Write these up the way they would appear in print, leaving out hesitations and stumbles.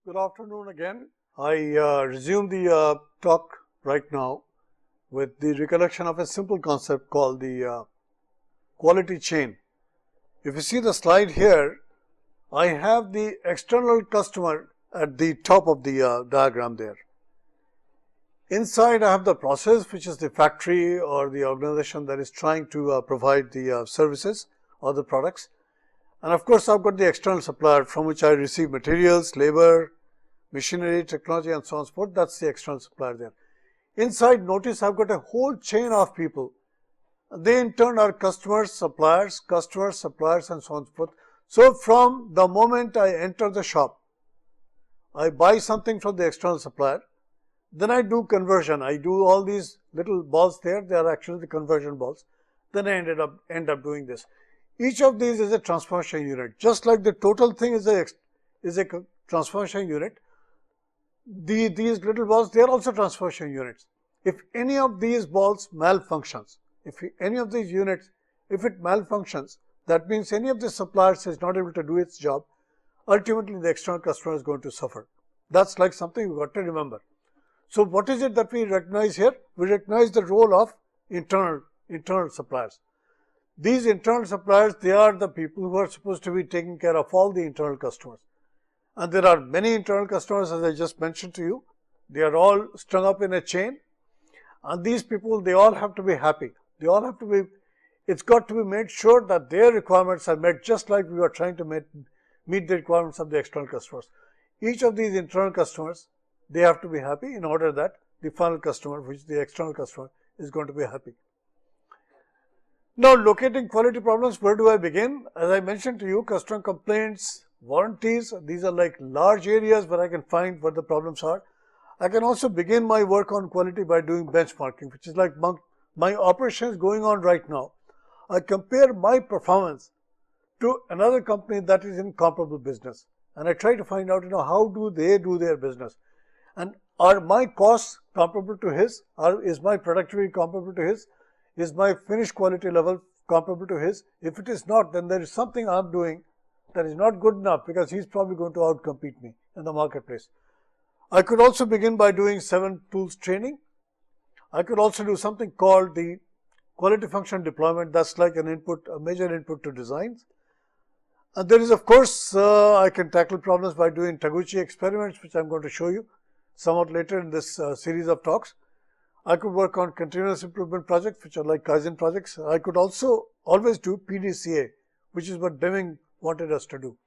Good afternoon again. I resume the talk right now with the recollection of a simple concept called the quality chain. If you see the slide here, I have the external customer at the top of the diagram there. Inside I have the process, which is the factory or the organization that is trying to provide the services or the products. And of course, I've got the external supplier from which I receive materials, labor, machinery, technology and so on and so forth. That's the external supplier there. Inside, notice I've got a whole chain of people. They in turn are customers, suppliers and so on and so forth. So from the moment I enter the shop, I buy something from the external supplier, then I do conversion. I do all these little balls there. They are actually the conversion balls. Then I end up doing this. Each of these is a transformation unit. Just like the total thing is a transformation unit, these little balls, they are also transformation units. If any of these balls malfunctions, if any of these units, if it malfunctions, that means any of the suppliers is not able to do its job, ultimately the external customer is going to suffer. That's like something you've got to remember. So what is it that we recognize here? We recognize the role of internal suppliers. These internal suppliers, they are the people who are supposed to be taking care of all the internal customers. And there are many internal customers, as I just mentioned to you. They are all strung up in a chain. And these people, they all have to be happy. They all have to be, it's got to be made sure that their requirements are met just like we are trying to meet the requirements of the external customers. Each of these internal customers, they have to be happy in order that the final customer, which is the external customer, is going to be happy. Now, locating quality problems, where do I begin? As I mentioned to you, customer complaints, warranties, these are like large areas where I can find what the problems are. I can also begin my work on quality by doing benchmarking, which is like my operations going on right now. I compare my performance to another company that is in comparable business. And I try to find out, how do they do their business? And are my costs comparable to his? Is my productivity comparable to his? Is my finished quality level comparable to his? If it is not, then there is something I'm doing that is not good enough, because he's probably going to outcompete me in the marketplace. I could also begin by doing 7 tools training. I could also do something called the quality function deployment. That's like an input, a major input to designs. And there is, of course, I can tackle problems by doing Taguchi experiments, which I'm going to show you somewhat later in this series of talks. I could work on continuous improvement projects, which are like Kaizen projects. I could also always do PDCA, which is what Deming wanted us to do.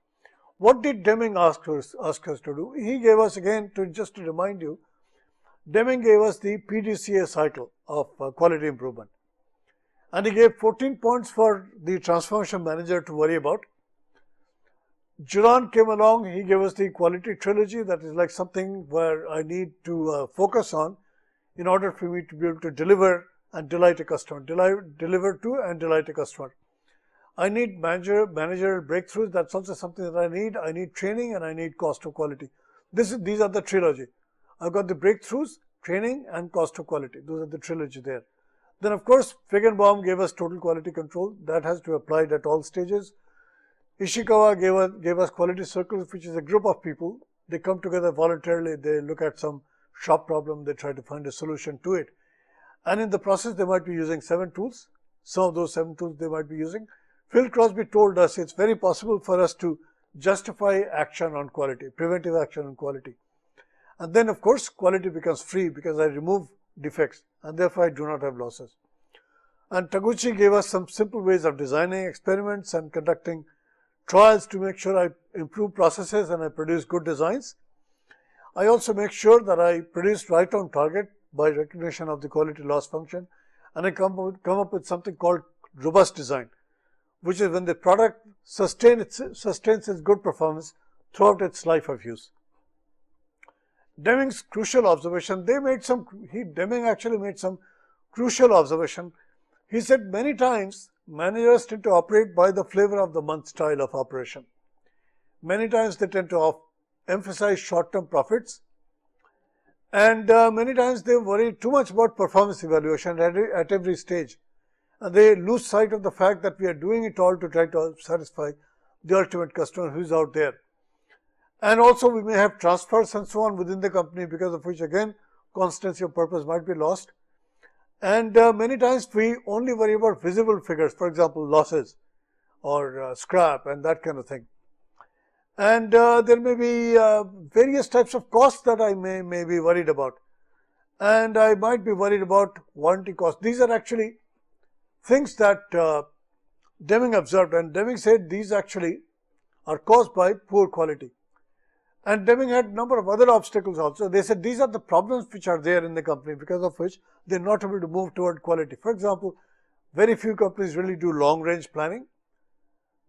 What did Deming ask us to do? He gave us, again, just to remind you, Deming gave us the PDCA cycle of quality improvement. And he gave 14 points for the transformation manager to worry about. Juran came along, he gave us the quality trilogy. That is like something where I need to focus on in order for me to be able to deliver and delight a customer, deliver to and delight a customer. I need managerial breakthroughs. That's also something that I need. I need training and I need cost of quality. These are the trilogy. I've got the breakthroughs, training and cost of quality. Those are the trilogy there. Then of course, Fishbone gave us total quality control. That has to be applied at all stages. Ishikawa gave us quality circles, which is a group of people. They come together voluntarily. They look at some shop problem. They try to find a solution to it. And in the process, they might be using 7 tools. Some of those 7 tools they might be using. Phil Crosby told us it's very possible for us to justify action on quality, preventive action on quality. And then, of course, quality becomes free because I remove defects and therefore I do not have losses. And Taguchi gave us some simple ways of designing experiments and conducting trials to make sure I improve processes and I produce good designs. I also make sure that I produce right on target by recognition of the quality loss function, and I come up with something called robust design, which is when the product sustains its good performance throughout its life of use. Deming's crucial observation, Deming actually made some crucial observation. He said many times managers tend to operate by the flavor of the month style of operation. Many times they tend to emphasize short-term profits, and many times they worry too much about performance evaluation at every stage. And they lose sight of the fact that we are doing it all to try to satisfy the ultimate customer who is out there. And also we may have transfers and so on within the company, because of which again constancy of purpose might be lost. And many times we only worry about visible figures, for example losses or scrap and that kind of thing. And there may be various types of costs that I may be worried about, and I might be worried about warranty costs. These are actually things that Deming observed, and Deming said these actually are caused by poor quality. And Deming had a number of other obstacles also. They said these are the problems which are there in the company, because of which they are not able to move toward quality. For example, very few companies really do long range planning.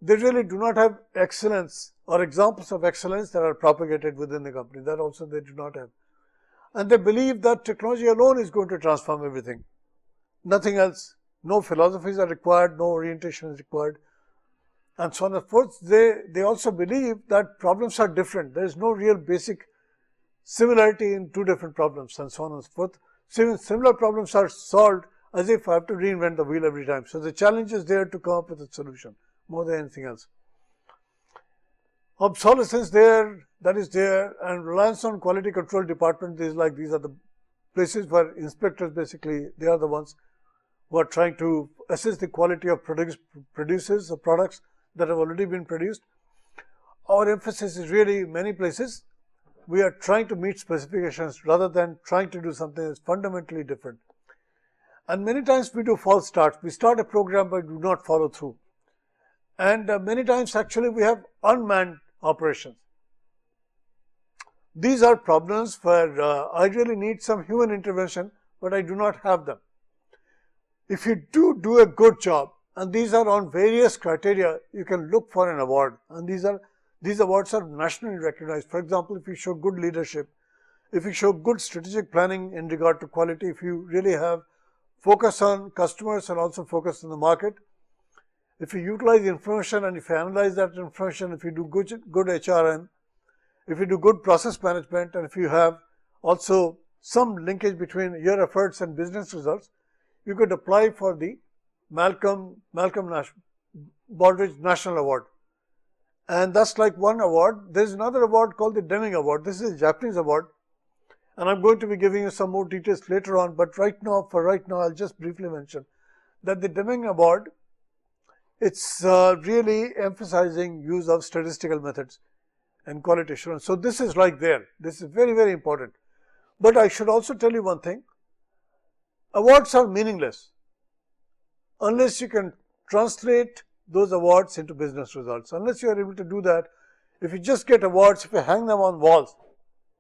They really do not have excellence or examples of excellence that are propagated within the company. That also they do not have. And they believe that technology alone is going to transform everything. Nothing else. No philosophies are required, no orientation is required, and so on and so forth. They also believe that problems are different. There is no real basic similarity in two different problems, and so on and so forth. Similar problems are solved as if I have to reinvent the wheel every time. So the challenge is there to come up with a solution more than anything else. Obsolescence that is there, and reliance on quality control department is like, these are the places where inspectors basically, they are the ones who are trying to assess the quality of producers or products that have already been produced. Our emphasis is really, many places we are trying to meet specifications rather than trying to do something that's fundamentally different. And many times we do false starts. We start a program but do not follow through. And many times actually we have unmanned operations. These are problems where I really need some human intervention, but I do not have them. If you do a good job, and these are on various criteria, you can look for an award, and these awards are nationally recognized. For example, if you show good leadership, if you show good strategic planning in regard to quality, if you really have focus on customers and also focus on the market, if you utilize information and if you analyze that information, if you do good HRM, if you do good process management, and if you have also some linkage between your efforts and business results, you could apply for the Baldrige National Award. And that's like one award. There's another award called the Deming Award. This is a Japanese award, and I'm going to be giving you some more details later on, but for right now, I'll just briefly mention that the Deming Award, it's really emphasizing use of statistical methods and quality assurance. So this is like there. This is very, very important. But I should also tell you one thing. Awards are meaningless unless you can translate those awards into business results. Unless you are able to do that, if you just get awards, if you hang them on walls,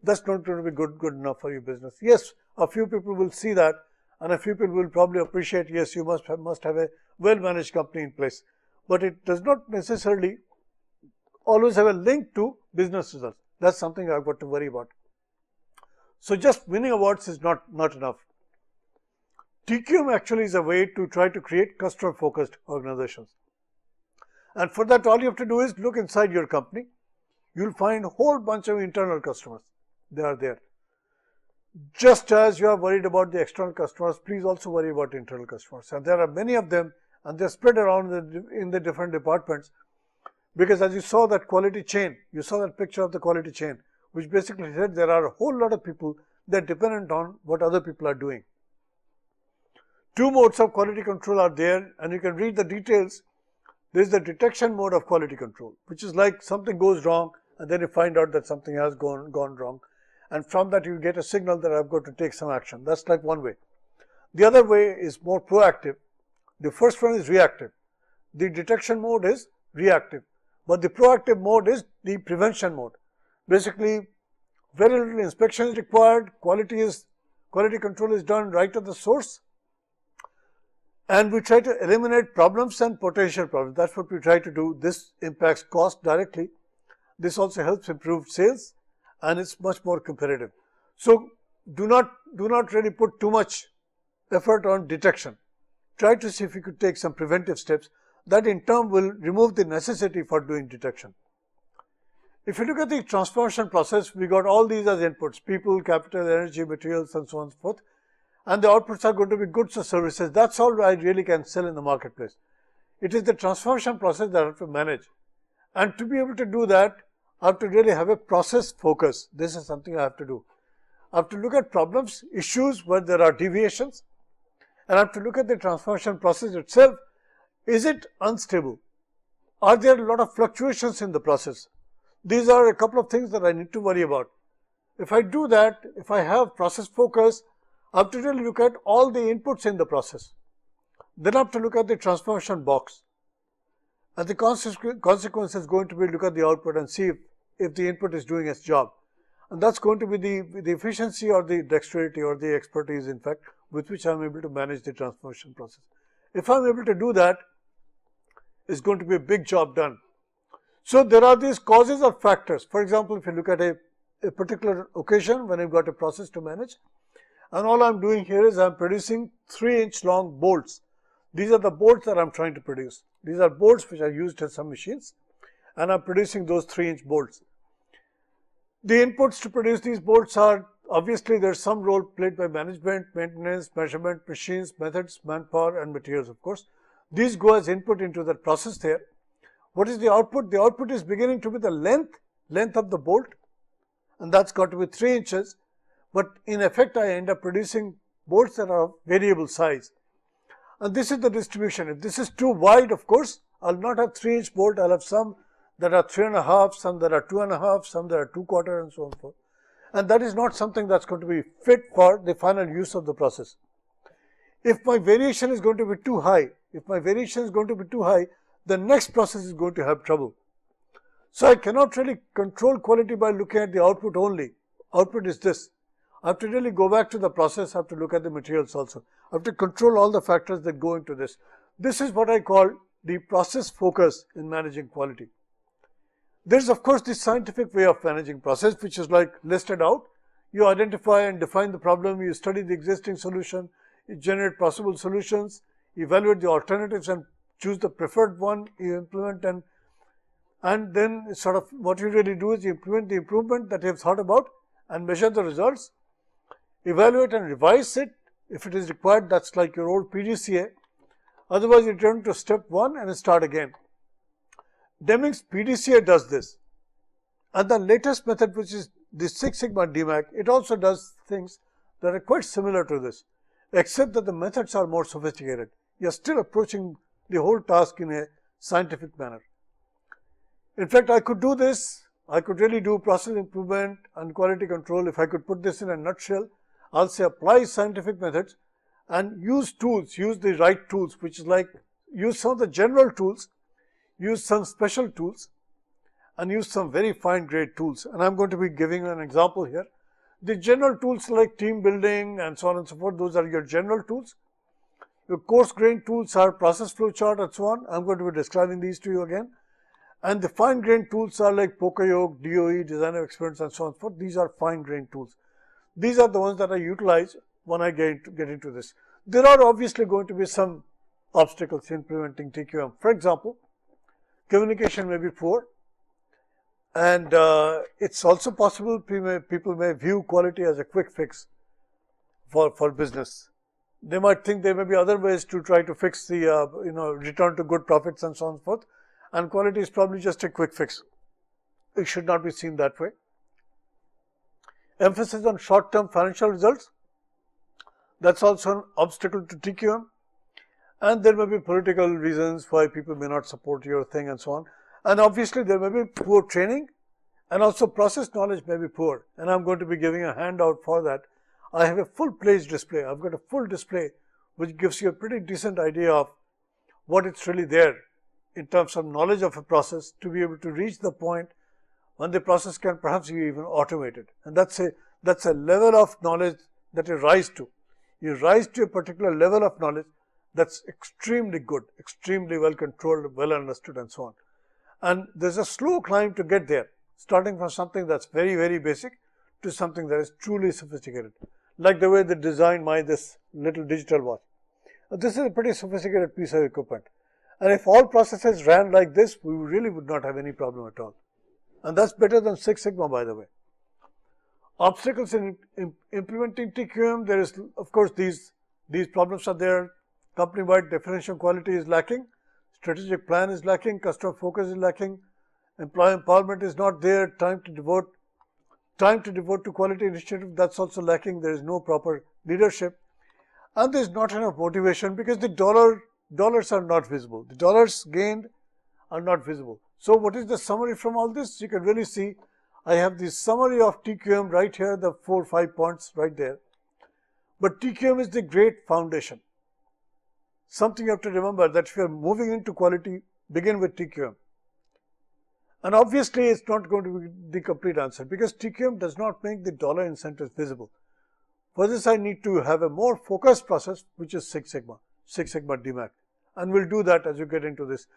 that's not going to be good enough for your business. Yes, a few people will see that, and a few people will probably appreciate, yes, you must have a well-managed company in place. But it does not necessarily always have a link to business results. That's something I've got to worry about. So just winning awards is not enough. TQM actually is a way to try to create customer-focused organizations. And for that, all you have to do is look inside your company. You'll find a whole bunch of internal customers. They are there. Just as you are worried about the external customers, please also worry about internal customers. And there are many of them, and they're spread around in the different departments. Because as you saw that quality chain, you saw that picture of the quality chain, which basically said there are a whole lot of people that are dependent on what other people are doing. Two modes of quality control are there, and you can read the details. There is the detection mode of quality control, which is like something goes wrong, and then you find out that something has gone wrong. And from that, you get a signal that I've got to take some action. That's like one way. The other way is more proactive. The first one is reactive. The detection mode is reactive, but the proactive mode is the prevention mode. Basically, very little inspection is required. Quality control is done right at the source, and we try to eliminate problems and potential problems. That's what we try to do. This impacts cost directly. This also helps improve sales, and it's much more competitive. So do not really put too much effort on detection. Try to see if you could take some preventive steps that in turn will remove the necessity for doing detection. If you look at the transformation process, we got all these as inputs: people, capital, energy, materials, and so on and so forth. And the outputs are going to be goods or services. That's all I really can sell in the marketplace. It is the transformation process that I have to manage. And to be able to do that, I have to really have a process focus. This is something I have to do. I have to look at problems, issues where there are deviations, and I have to look at the transformation process itself. Is it unstable? Are there a lot of fluctuations in the process? These are a couple of things that I need to worry about. If I do that, if I have process focus, I have to really look at all the inputs in the process. Then I have to look at the transformation box. And the consequence is going to be look at the output and see if the input is doing its job. And that's going to be the efficiency or the dexterity or the expertise, in fact, with which I'm able to manage the transformation process. If I'm able to do that, it's going to be a big job done. So there are these causes or factors. For example, if you look at a particular occasion when I've got a process to manage, and all I'm doing here is I'm producing 3-inch long bolts. These are the bolts that I'm trying to produce. These are bolts which are used in some machines, and I'm producing those 3-inch bolts. The inputs to produce these bolts are, obviously there's some role played by management, maintenance, measurement, machines, methods, manpower and materials, of course. These go as input into that process there. What is the output? The output is beginning to be the length of the bolt, and that's got to be 3 inches. But in effect, I end up producing bolts that are of variable size. And this is the distribution. If this is too wide, of course, I'll not have 3-inch bolt. I'll have some that are 3.5, some that are 2.5, some that are 2/4, and so on and so forth. And that is not something that's going to be fit for the final use of the process. If my variation is going to be too high, the next process is going to have trouble. So I cannot really control quality by looking at the output only. Output is this. I have to really go back to the process. I have to look at the materials also. I have to control all the factors that go into this. This is what I call the process focus in managing quality. There is, of course, the scientific way of managing process, which is like listed out. You identify and define the problem, you study the existing solution, you generate possible solutions, evaluate the alternatives and choose the preferred one, you implement, and then sort of what you really do is you implement the improvement that you have thought about and measure the results, evaluate and revise it if it is required. That's like your old PDCA. Otherwise, you return to step 1 and start again. Deming's PDCA does this, and the latest method, which is the Six Sigma DMAC, it also does things that are quite similar to this, except that the methods are more sophisticated. You are still approaching the whole task in a scientific manner. In fact, I could do this. I could really do process improvement and quality control. If I could put this in a nutshell, I'll say apply scientific methods and use tools, use the right tools, which is like use some of the general tools, use some special tools, and use some very fine grade tools. And I'm going to be giving you an example here. The general tools like team building and so on and so forth, those are your general tools. Your coarse grained tools are process flow chart and so on. I'm going to be describing these to you again. And the fine grained tools are like Poka-Yoke, DOE, design of experiments and so on and so forth. These are fine grained tools. These are the ones that I utilize when I get into this. There are obviously going to be some obstacles in implementing TQM. For example, communication may be poor, and it's also possible people may view quality as a quick fix for business. They might think there may be other ways to try to fix the return to good profits and so on and so forth, and quality is probably just a quick fix. It should not be seen that way. Emphasis on short-term financial results, that's also an obstacle to TQM. And there may be political reasons why people may not support your thing and so on. And obviously there may be poor training, and also process knowledge may be poor. And I'm going to be giving a handout for that. I have a full page display. I've got a full display which gives you a pretty decent idea of what it's really there in terms of knowledge of a process to be able to reach the point when the process can perhaps be even automated. And that's a level of knowledge that you rise to. You rise to a particular level of knowledge that's extremely good, extremely well controlled, well understood and so on. And there's a slow climb to get there, starting from something that's very, very basic to something that is truly sophisticated. Like the way they designed this little digital watch. This is a pretty sophisticated piece of equipment. And if all processes ran like this, we really would not have any problem at all. And that's better than Six Sigma, by the way. Obstacles in implementing TQM, there is, of course, these problems are there. Company-wide definition quality is lacking, strategic plan is lacking, customer focus is lacking, Employee empowerment is not there. Time to devote to quality initiative, that's also lacking. There is no proper leadership, and there is not enough motivation because the dollars are not visible. The dollars gained are not visible. So what is the summary from all this? You can really see I have the summary of TQM right here, the 4 or 5 points right there. But TQM is the great foundation. Something you have to remember, that if you are moving into quality, begin with TQM. And obviously, it's not going to be the complete answer because TQM does not make the dollar incentives visible. For this, I need to have a more focused process, which is Six Sigma DMAC. And we'll do that as you get into this.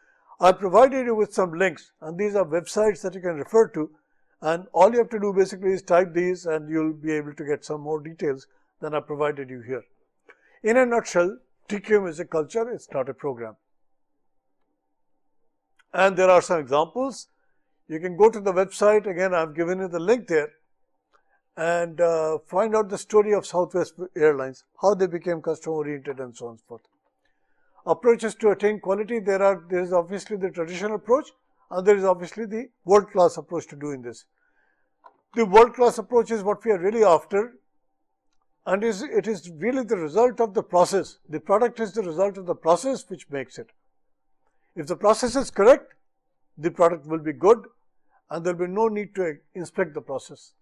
I provided you with some links, and these are websites that you can refer to. And all you have to do basically is type these, and you'll be able to get some more details than I provided you here. In a nutshell, TQM is a culture, it's not a program. And there are some examples. You can go to the website, again I've given you the link there, and find out the story of Southwest Airlines, how they became customer oriented and so on and so forth. Approaches to attain quality, there is obviously the traditional approach, and there is obviously the world-class approach to doing this. The world-class approach is what we are really after, and it is really the result of the process. The product is the result of the process which makes it. If the process is correct, the product will be good, and there will be no need to inspect the process.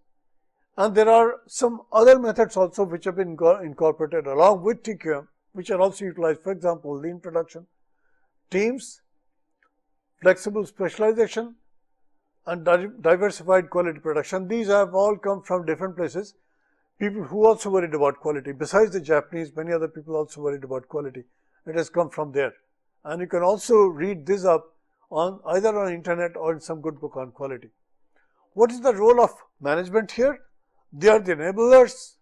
And there are some other methods also which have been incorporated along with TQM, which are also utilized. For example, lean production, teams, flexible specialization, and diversified quality production. These have all come from different places. People who also worried about quality. Besides the Japanese, many other people also worried about quality. It has come from there. And you can also read this up on either on internet or in some good book on quality. What is the role of management here? They are the enablers,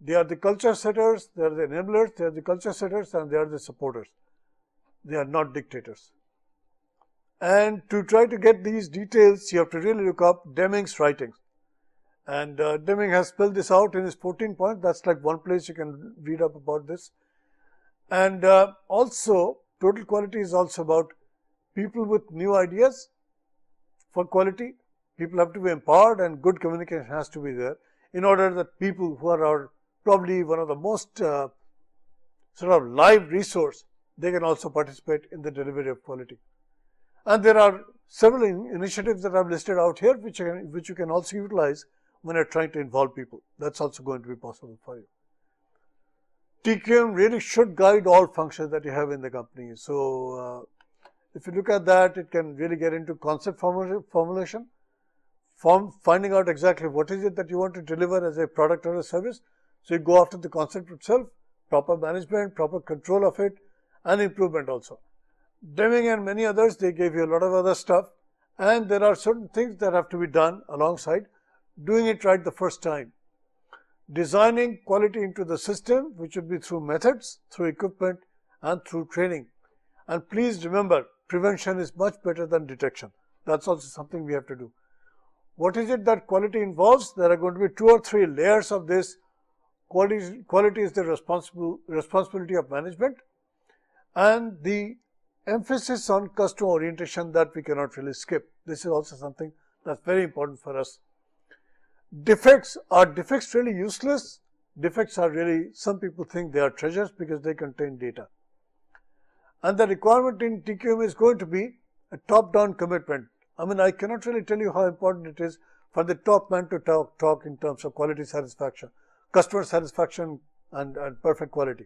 they are the culture setters, they are the enablers, they are the culture setters, and they are the supporters. They are not dictators. And to try to get these details, you have to really look up Deming's writings. And Deming has spelled this out in his 14 points. That's like one place you can read up about this. And also, total quality is also about people with new ideas for quality. People have to be empowered, and good communication has to be there in order that people who are probably one of the most sort of live resource, they can also participate in the delivery of quality. And there are several initiatives that I've listed out here which you can also utilize when you're trying to involve people. That's also going to be possible for you. TQM really should guide all functions that you have in the company. So if you look at that, it can really get into concept formulation, finding out exactly what is it that you want to deliver as a product or a service. So you go after the concept itself, proper management, proper control of it, and improvement also. Deming and many others, they gave you a lot of other stuff, and there are certain things that have to be done alongside doing it right the first time. Designing quality into the system, which would be through methods, through equipment, and through training. And please remember, prevention is much better than detection. That's also something we have to do. What is it that quality involves? There are going to be 2 or 3 layers of this. Quality is the responsibility of management, and the emphasis on customer orientation that we cannot really skip. This is also something that's very important for us. Defects, are defects really useless? Defects are really, some people think they are treasures because they contain data. And the requirement in TQM is going to be a top-down commitment. I mean, I cannot really tell you how important it is for the top man to talk in terms of quality satisfaction, customer satisfaction and perfect quality,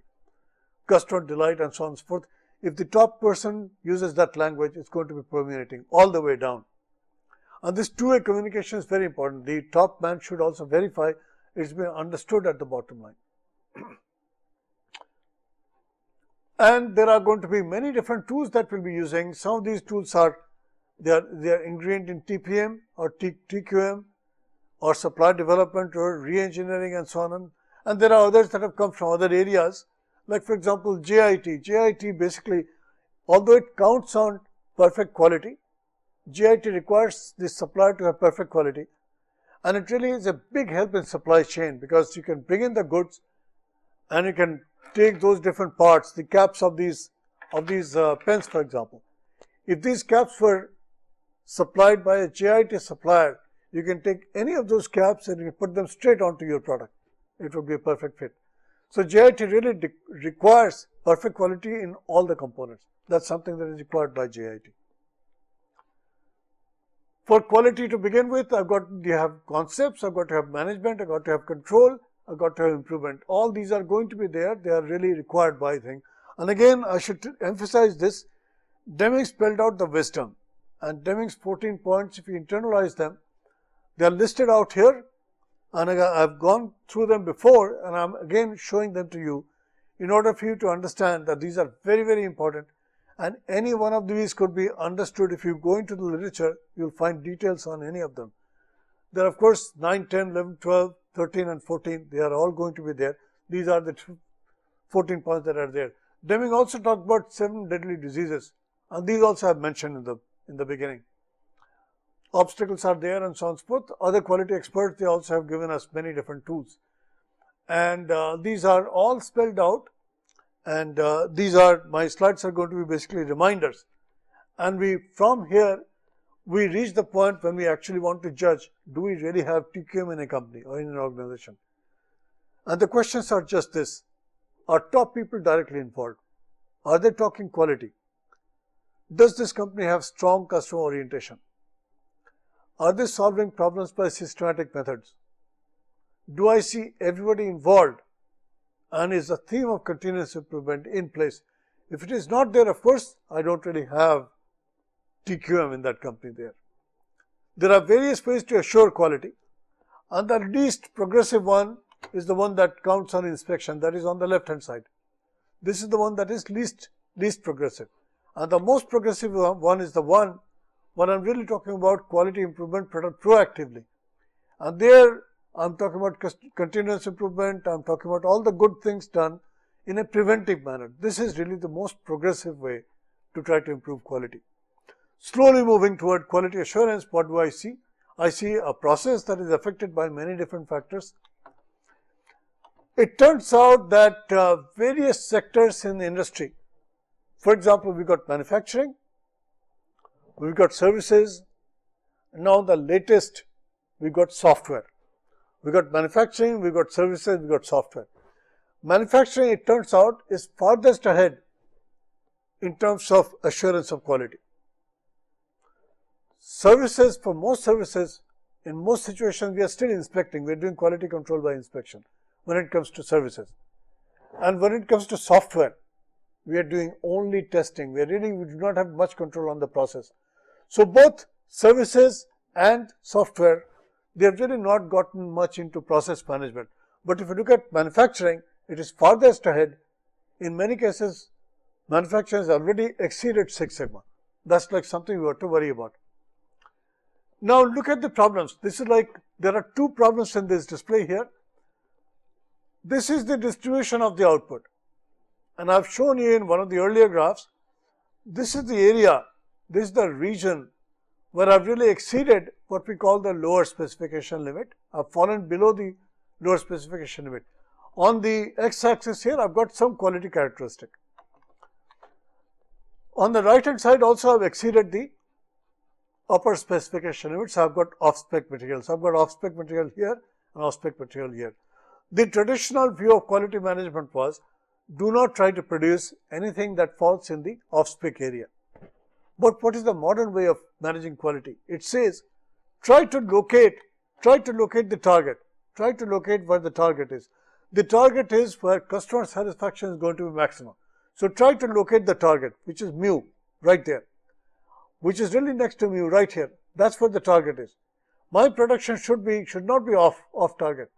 customer delight and so on and so forth. If the top person uses that language, it's going to be permeating all the way down. And this two-way communication is very important. The top man should also verify it's been understood at the bottom line. And there are going to be many different tools that we'll be using. Some of these tools are ingrained in TPM or TQM or supply development or re-engineering and so on. And there are others that have come from other areas. Like for example, JIT. JIT basically, although it counts on perfect quality, JIT requires the supplier to have perfect quality. And it really is a big help in supply chain because you can bring in the goods and you can take those different parts, the caps of these pens, for example. If these caps were supplied by a JIT supplier, you can take any of those caps and you put them straight onto your product. It would be a perfect fit. So JIT really requires perfect quality in all the components. That's something that is required by JIT. For quality to begin with, I've got to have concepts, I've got to have management, I've got to have control, I've got to have improvement. All these are going to be there. They are really required by thing. And again, I should emphasize this. Deming spelled out the wisdom. And Deming's 14 points, if you internalize them, they are listed out here. And I've gone through them before, and I'm again showing them to you in order for you to understand that these are very, very important. And any one of these could be understood. If you go into the literature, you'll find details on any of them. There are, of course, 9, 10, 11, 12, 13 and 14. They are all going to be there. These are the 14 points that are there. Deming also talked about 7 deadly diseases. And these also I've mentioned in the beginning. Obstacles are there and so on and so forth. Other quality experts, they also have given us many different tools. And these are all spelled out. And my slides are going to be basically reminders. And from here, we reach the point when we actually want to judge, do we really have TQM in a company or in an organization? And the questions are just this. Are top people directly involved? Are they talking quality? Does this company have strong customer orientation? Are they solving problems by systematic methods? Do I see everybody involved? And is the theme of continuous improvement in place? If it is not there, of course, I don't really have TQM in that company there. There are various ways to assure quality, and the least progressive one is the one that counts on inspection, that is on the left hand side. This is the one that is least progressive. And the most progressive one is the one when I'm really talking about quality improvement proactively. And there I'm talking about continuous improvement, I'm talking about all the good things done in a preventive manner. This is really the most progressive way to try to improve quality. Slowly moving toward quality assurance, what do I see? I see a process that is affected by many different factors. It turns out that various sectors in the industry, for example, we've got manufacturing, we've got services, and now the latest, we've got software. We've got manufacturing, we've got services, we've got software. Manufacturing, it turns out, is farthest ahead in terms of assurance of quality. Services, for most services, in most situations, we are still inspecting. We're doing quality control by inspection when it comes to services. And when it comes to software, we are doing only testing. We do not have much control on the process. So both services and software, they have really not gotten much into process management. But if you look at manufacturing, it is farthest ahead. In many cases, manufacturing has already exceeded Six Sigma. That's like something we have to worry about. Now look at the problems. This is like, there are 2 problems in this display here. This is the distribution of the output. And I've shown you in one of the earlier graphs, this is the area, this is the region where I've really exceeded what we call the lower specification limit. I've fallen below the lower specification limit. On the x-axis here, I've got some quality characteristic. On the right hand side also, I've exceeded the upper specification limit. So I've got off-spec material. So I've got off-spec material here and off-spec material here. The traditional view of quality management was, do not try to produce anything that falls in the off-spec area. But what is the modern way of managing quality? It says, try to locate the target. Try to locate where the target is. The target is where customer satisfaction is going to be maximum. So try to locate the target, which is mu, right there, which is really next to mu, right here. That's where the target is. My production should not be off target.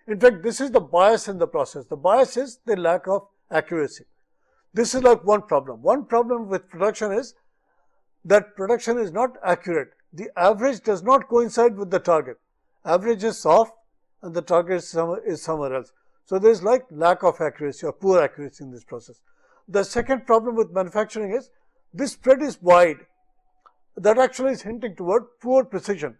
In fact, this is the bias in the process. The bias is the lack of accuracy. This is like one problem. One problem with production is that production is not accurate. The average does not coincide with the target. Average is off and the target is somewhere else. So there is like lack of accuracy or poor accuracy in this process. The second problem with manufacturing is this spread is wide. That actually is hinting toward poor precision.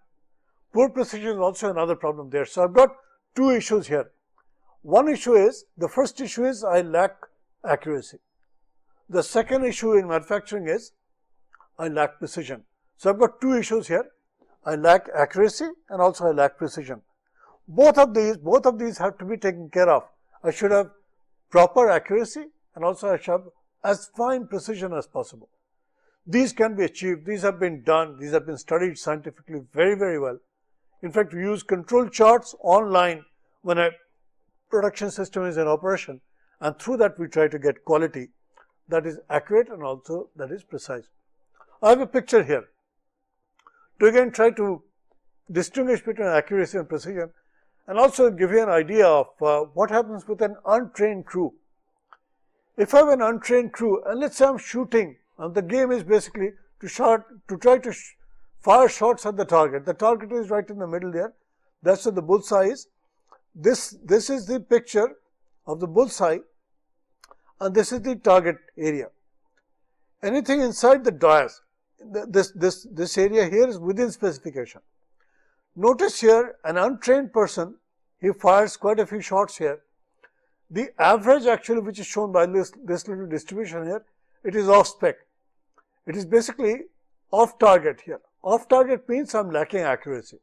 Poor precision is also another problem there. So I've got 2 issues here. One issue is, the first issue is I lack accuracy. The second issue in manufacturing is I lack precision. So I've got two issues here. I lack accuracy and also I lack precision. Both of these have to be taken care of. I should have proper accuracy and also I should have as fine precision as possible. These can be achieved. These have been done. These have been studied scientifically very, very well. In fact, we use control charts online when a production system is in operation, and through that we try to get quality that is accurate and also that is precise. I have a picture here to again try to distinguish between accuracy and precision and also give you an idea of what happens with an untrained crew. If I have an untrained crew and let's say I'm shooting, and the game is basically to try to fire shots at the target. The target is right in the middle there. That's where the bullseye is. This is the picture of the bullseye and this is the target area. Anything inside the dais, this area here is within specification. Notice here an untrained person, he fires quite a few shots here. The average actually which is shown by this little distribution here, it is off spec. It is basically off target here. Off target means I'm lacking accuracy.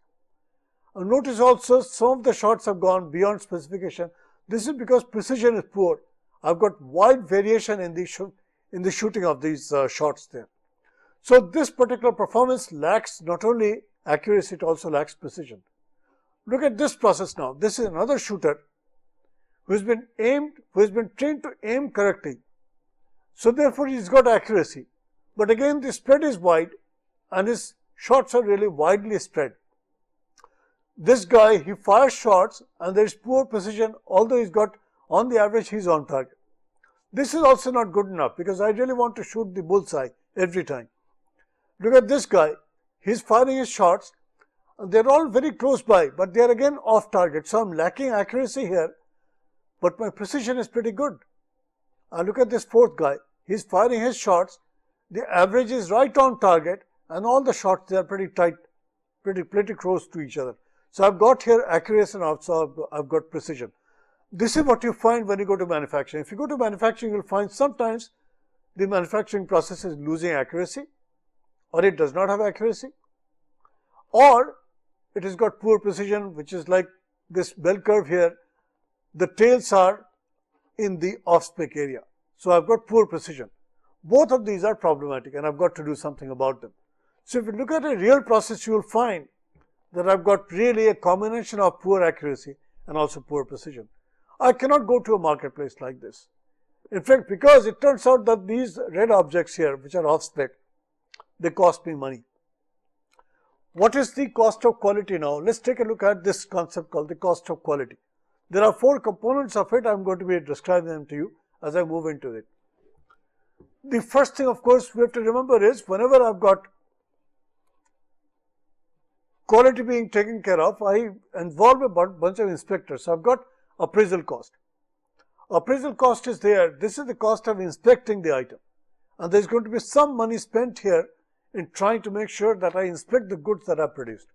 And notice also some of the shots have gone beyond specification. This is because precision is poor. I've got wide variation in the shooting of these shots there. So this particular performance lacks not only accuracy, it also lacks precision. Look at this process now. This is another shooter who has been trained to aim correctly. So therefore he's got accuracy. But again the spread is wide and his shots are really widely spread. This guy, he fires shots and there is poor precision, although he's got, on the average, he's on target. This is also not good enough because I really want to shoot the bullseye every time. Look at this guy, he's firing his shots and they're all very close by, but they're again off target. So I'm lacking accuracy here, but my precision is pretty good. And look at this fourth guy, he's firing his shots, the average is right on target and all the shots, they are pretty tight, pretty close to each other. So I've got here accuracy and also I've got precision. This is what you find when you go to manufacturing. If you go to manufacturing, you'll find sometimes the manufacturing process is losing accuracy, or it does not have accuracy, or it has got poor precision, which is like this bell curve here. The tails are in the off-spec area. So I've got poor precision. Both of these are problematic and I've got to do something about them. So if you look at a real process, you will find that I've got really a combination of poor accuracy and also poor precision. I cannot go to a marketplace like this. In fact, because it turns out that these red objects here, which are off spec, they cost me money. What is the cost of quality now? Let's take a look at this concept called the cost of quality. There are four components of it. I'm going to be describing them to you as I move into it. The first thing, of course, we have to remember is whenever I've got quality being taken care of, I involve a bunch of inspectors. So I've got appraisal cost. Appraisal cost is there. This is the cost of inspecting the item. And there's going to be some money spent here in trying to make sure that I inspect the goods that are produced.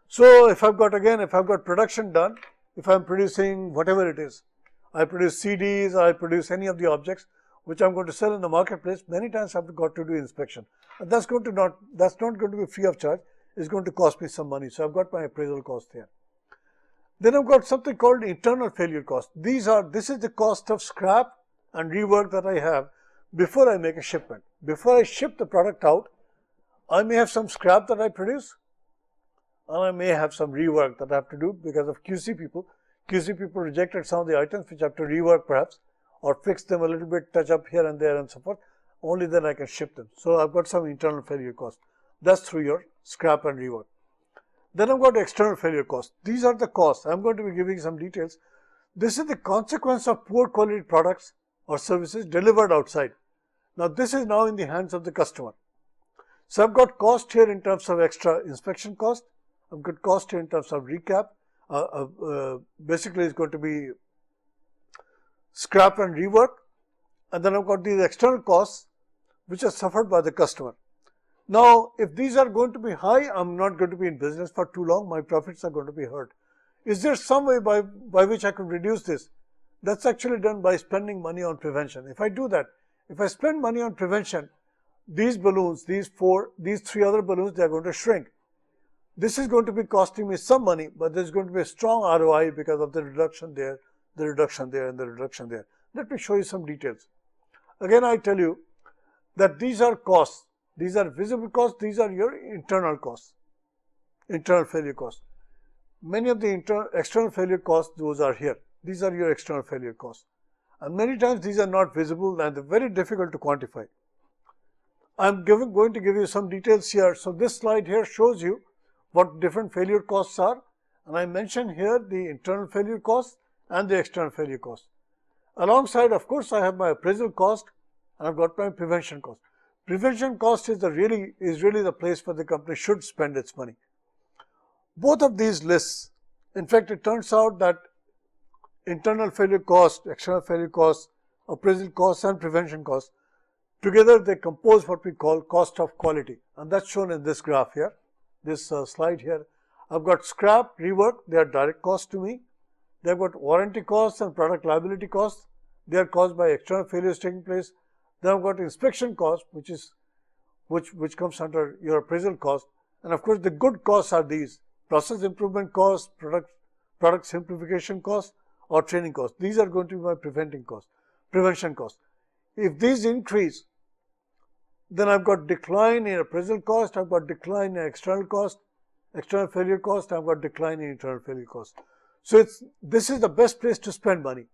So if I've got production done, if I'm producing whatever it is, I produce CDs, I produce any of the objects which I'm going to sell in the marketplace, many times I've got to do inspection. And that's not going to be free of charge. It's going to cost me some money. So I've got my appraisal cost here. Then I've got something called internal failure cost. This is the cost of scrap and rework that I have before I make a shipment. Before I ship the product out, I may have some scrap that I produce and I may have some rework that I have to do because of QC people. QC people rejected some of the items which I have to rework perhaps or fix them a little bit, touch up here and there and so forth. Only then I can ship them. So I've got some internal failure cost. That's through your scrap and rework. Then I've got external failure cost. These are the costs. I'm going to be giving some details. This is the consequence of poor quality products or services delivered outside. Now this is now in the hands of the customer. So I've got cost here in terms of extra inspection cost. I've got cost here in terms of recap. Basically it's going to be scrap and rework. And then I've got these external costs which are suffered by the customer. Now, if these are going to be high, I'm not going to be in business for too long. My profits are going to be hurt. Is there some way by which I could reduce this? That's actually done by spending money on prevention. If I do that, if I spend money on prevention, these balloons, these three other balloons, they are going to shrink. This is going to be costing me some money, but there's going to be a strong ROI because of the reduction there, the reduction there, and the reduction there. Let me show you some details. Again, I tell you that these are costs. These are visible costs. These are your internal costs, internal failure costs. Many of the external failure costs, those are here. These are your external failure costs. And many times these are not visible and they're very difficult to quantify. I'm going to give you some details here. So this slide here shows you what different failure costs are. And I mentioned here the internal failure costs and the external failure costs. Alongside, of course, I have my appraisal cost and I've got my prevention cost. Prevention cost is really the place where the company should spend its money. Both of these lists, in fact, it turns out that internal failure cost, external failure cost, appraisal cost and prevention cost, together they compose what we call cost of quality, and that's shown in this graph here, this slide here. I've got scrap, rework, they are direct costs to me. They've got warranty costs and product liability costs, they are caused by external failures taking place. Then I've got inspection cost, which comes under your appraisal cost, and of course the good costs are these: process improvement costs, product simplification costs, or training costs. These are going to be my prevention costs. If these increase, then I've got decline in appraisal cost, I've got decline in external cost, external failure cost, I've got decline in internal failure cost. So this is the best place to spend money.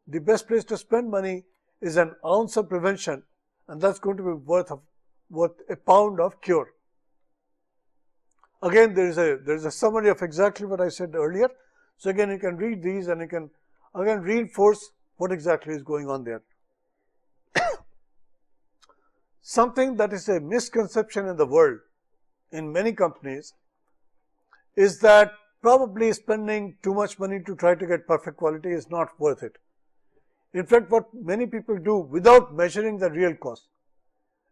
The best place to spend money is an ounce of prevention, and that's going to be worth a pound of cure. Again, there is a summary of exactly what I said earlier. So again, you can read these and you can again reinforce what exactly is going on there. Something that is a misconception in the world, in many companies, is that probably spending too much money to try to get perfect quality is not worth it. In fact, what many people do without measuring the real cost.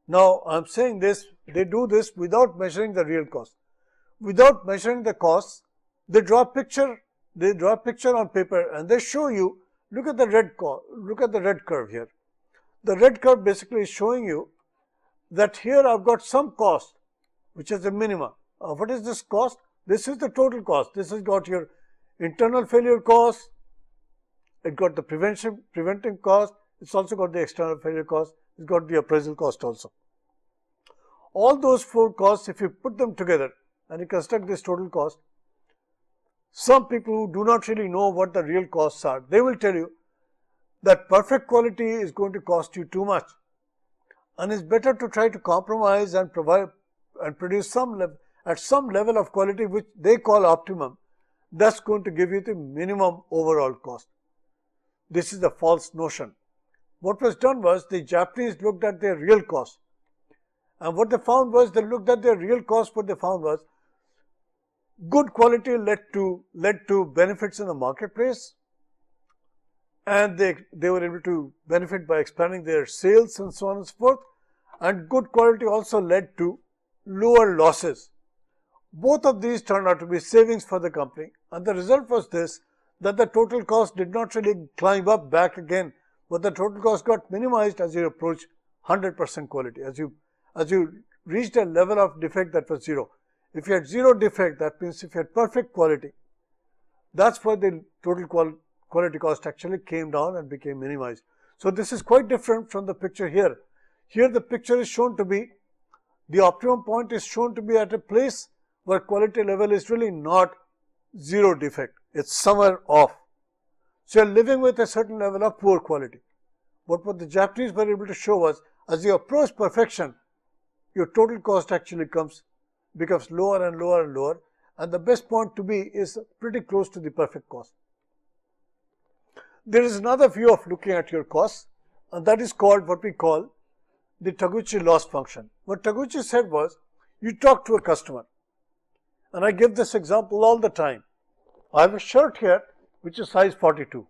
Now, I'm saying this, they do this without measuring the real cost. Without measuring the costs, they draw a picture on paper and they show you, look at the red curve here. The red curve basically is showing you that here I've got some cost, which is the minimum. What is this cost? This is the total cost. This has got your internal failure cost, it got the preventive cost, it's also got the external failure cost, it's got the appraisal cost also. All those four costs, if you put them together and you construct this total cost, some people who do not really know what the real costs are, they will tell you that perfect quality is going to cost you too much, and it's better to try to compromise and provide and produce at some level of quality which they call optimum. That's going to give you the minimum overall cost. This is a false notion. What was done was the Japanese looked at their real cost, and what they found was they looked at their real cost. What they found was good quality led to benefits in the marketplace, and they were able to benefit by expanding their sales and so on and so forth, and good quality also led to lower losses. Both of these turned out to be savings for the company, and the result was this, that the total cost did not really climb up back again, but the total cost got minimized as you approach 100% quality, as you reached a level of defect that was zero. If you had zero defect, that means if you had perfect quality, that's why the total quality cost actually came down and became minimized. So this is quite different from the picture here. Here the picture is shown to be, the optimum point is shown to be at a place where quality level is really not zero defect, it's somewhere off. So you're living with a certain level of poor quality. But what the Japanese were able to show was, as you approach perfection, your total cost actually becomes lower and lower and lower, and the best point to be is pretty close to the perfect cost. There is another view of looking at your costs, and that is called what we call the Taguchi loss function. What Taguchi said was, you talk to a customer, and I give this example all the time. I have a shirt here which is size 42,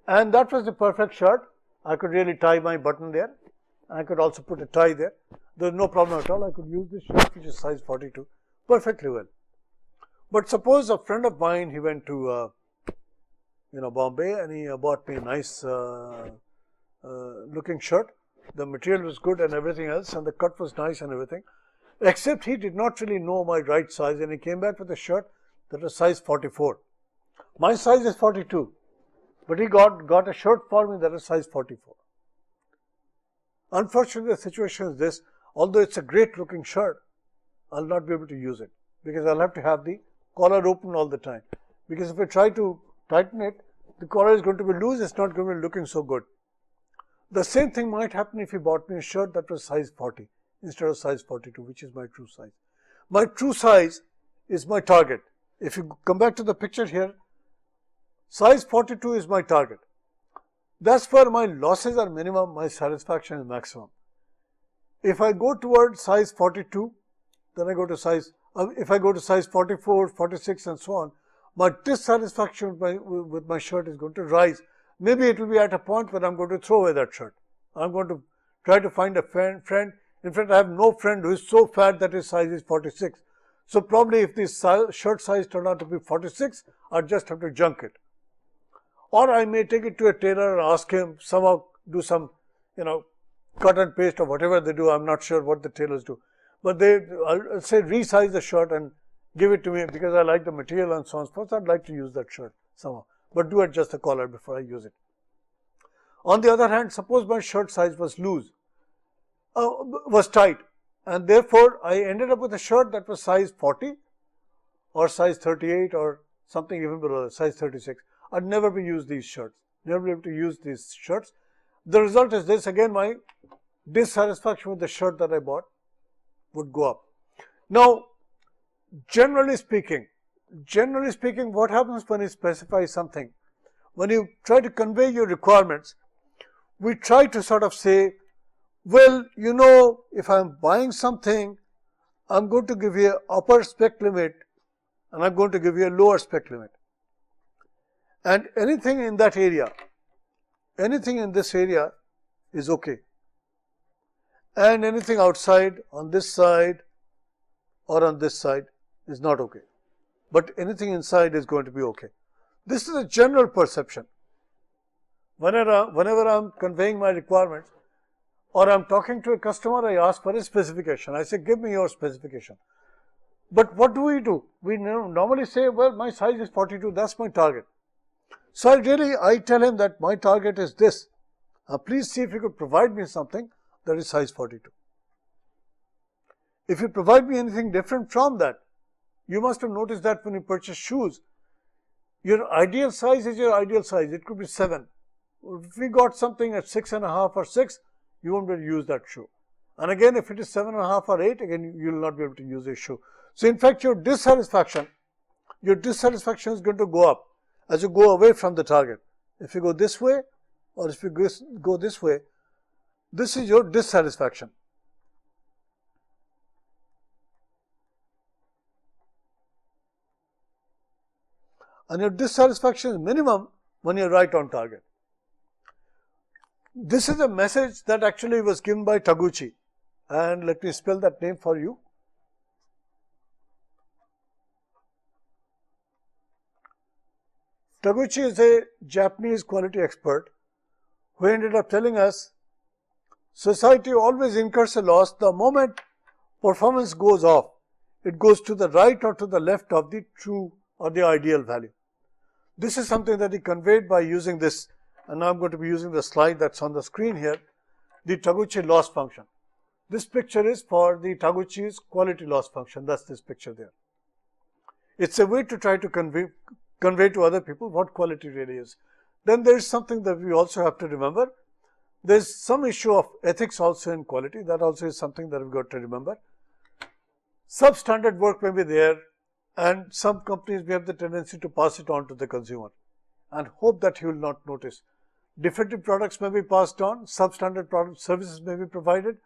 and that was the perfect shirt. I could really tie my button there, and I could also put a tie there. There was no problem at all. I could use this shirt which is size 42 perfectly well. But suppose a friend of mine, he went to Bombay, and he bought me a nice looking shirt, the material was good and everything else, and the cut was nice and everything, except he did not really know my right size, and he came back with a shirt that was size 44. My size is 42, but he got a shirt for me that is size 44. Unfortunately, the situation is this: although it's a great looking shirt, I'll not be able to use it because I'll have to have the collar open all the time. Because if I try to tighten it, the collar is going to be loose, it's not going to be looking so good. The same thing might happen if he bought me a shirt that was size 40 instead of size 42, which is my true size. My true size is my target. If you come back to the picture here, size 42 is my target. That's where my losses are minimum, my satisfaction is maximum. If I go toward size 42, then I go to size, if I go to size 44, 46 and so on, my dissatisfaction with my shirt is going to rise. Maybe it will be at a point where I'm going to throw away that shirt. I'm going to try to find a friend. In fact, I have no friend who is so fat that his size is 46. So probably if this shirt size turned out to be 46, I'd just have to junk it. Or I may take it to a tailor and ask him, somehow do some, cut and paste or whatever they do. I'm not sure what the tailors do. But I'll say resize the shirt and give it to me because I like the material and so on. First, I'd like to use that shirt somehow. But do adjust the collar before I use it. On the other hand, suppose my shirt size was loose, was tight, and therefore I ended up with a shirt that was size 40 or size 38 or something even below that, size 36. I'd never be use these shirts, never be able to use these shirts. The result is this: again, my dissatisfaction with the shirt that I bought would go up. Now, generally speaking, what happens when you specify something? When you try to convey your requirements, we try to sort of say, well, if I'm buying something, I'm going to give you an upper spec limit and I'm going to give you a lower spec limit. And anything in that area, anything in this area is okay. And anything outside, on this side or on this side is not okay. But anything inside is going to be okay. This is a general perception. Whenever I'm conveying my requirements or I'm talking to a customer, I ask for a specification. I say, give me your specification. But what do? We normally say, well, my size is 42, that's my target. So I tell him that my target is this. Please see if you could provide me something that is size 42. If you provide me anything different from that, you must have noticed that when you purchase shoes, your ideal size is your ideal size. It could be 7. If we got something at 6.5 or 6, you won't be able to use that shoe. And again, if it is 7.5 or 8, again, you will not be able to use a shoe. So in fact, your dissatisfaction is going to go up as you go away from the target. If you go this way or if you go this way, this is your dissatisfaction. And your dissatisfaction is minimum when you're right on target. This is a message that actually was given by Taguchi, and let me spell that name for you. Taguchi is a Japanese quality expert who ended up telling us society always incurs a loss the moment performance goes off. It goes to the right or to the left of the true or the ideal value. This is something that he conveyed by using this, and now I'm going to be using the slide that's on the screen here, the Taguchi loss function. This picture is for the Taguchi's quality loss function. That's this picture there. It's a way to try to convey to other people what quality really is. Then there is something that we also have to remember. There's some issue of ethics also in quality. That also is something that we've got to remember. Substandard work may be there, and some companies may have the tendency to pass it on to the consumer and hope that he will not notice. Defective products may be passed on, substandard product services may be provided,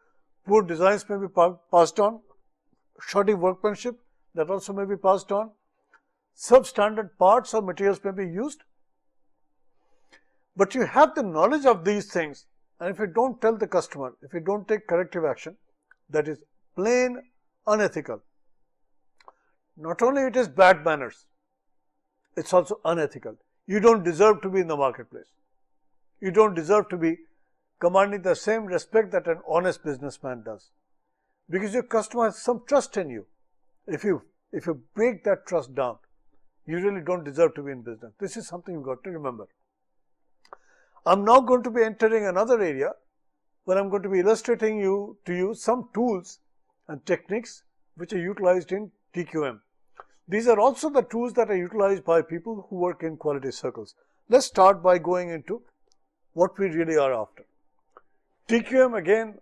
poor designs may be passed on, shoddy workmanship, that also may be passed on, substandard parts or materials may be used. But you have the knowledge of these things, and if you don't tell the customer, if you don't take corrective action, that is plain unethical. Not only it is bad manners, it's also unethical. You don't deserve to be in the marketplace. You don't deserve to be commanding the same respect that an honest businessman does. Because your customer has some trust in you. If you break that trust down, you really don't deserve to be in business. This is something you've got to remember. I'm now going to be entering another area where I'm going to be illustrating to you some tools and techniques which are utilized in TQM. These are also the tools that are utilized by people who work in quality circles. Let's start by going into what we really are after. TQM, again,